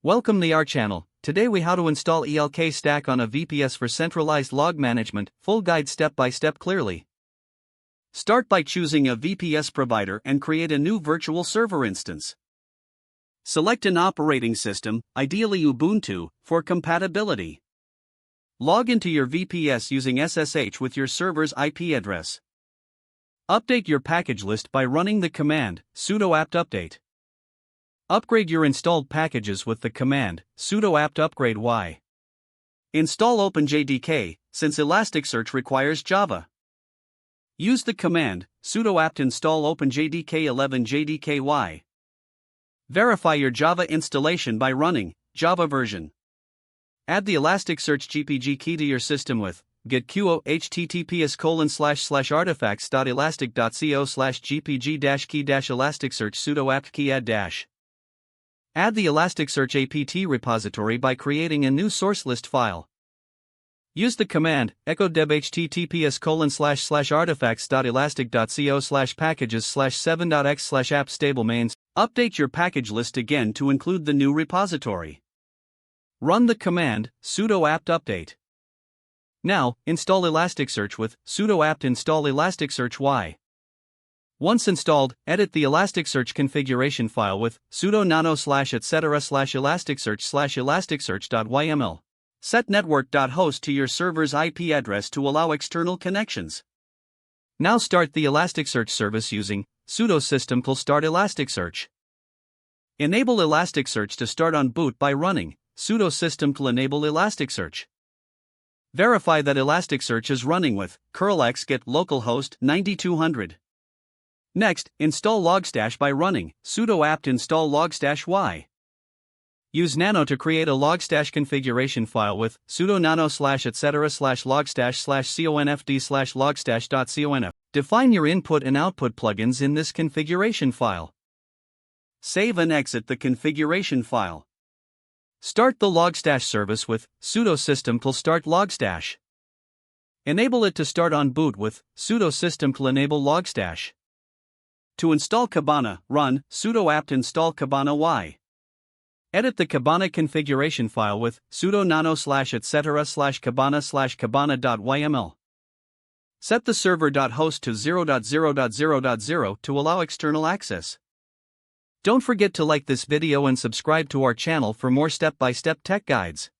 Welcome to our channel. Today we how to install ELK Stack on a VPS for centralized log management, full guide step by step clearly. Start by choosing a VPS provider and create a new virtual server instance. Select an operating system, ideally Ubuntu, for compatibility. Log into your VPS using SSH with your server's IP address. Update your package list by running the command sudo apt update. Upgrade your installed packages with the command sudo apt upgrade y. Install OpenJDK, since Elasticsearch requires Java. Use the command sudo apt install OpenJDK 11 JDKY. Verify your Java installation by running Java version. Add the Elasticsearch GPG key to your system with git qo https://artifacts.elastic.co/gpg-key-elasticsearch sudo apt key add dash. Add the Elasticsearch apt repository by creating a new source list file. Use the command echo deb https://artifacts.elastic.co/packages/7.x/apt stablemains. Update your package list again to include the new repository. Run the command sudo apt update. Now, install Elasticsearch with sudo apt install Elasticsearch y. Once installed, edit the Elasticsearch configuration file with sudo nano/etc/elasticsearch/elasticsearch.yml. Set network.host to your server's IP address to allow external connections. Now start the Elasticsearch service using sudo system start Elasticsearch. Enable Elasticsearch to start on boot by running sudo system enable Elasticsearch. Verify that Elasticsearch is running with curl-x get localhost 9200. Next, install Logstash by running sudo apt install Logstash y. Use nano to create a Logstash configuration file with sudo nano/etc/logstash/confd/logstash.conf. Define your input and output plugins in this configuration file. Save and exit the configuration file. Start the Logstash service with sudo system start Logstash. Enable it to start on boot with sudo system enable Logstash. To install Kibana, run sudo apt install Kibana y. Edit the Kibana configuration file with sudo nano/etc/kibana/kibana.yml. Set the server.host to 0.0.0.0 to allow external access. Don't forget to like this video and subscribe to our channel for more step-by-step tech guides.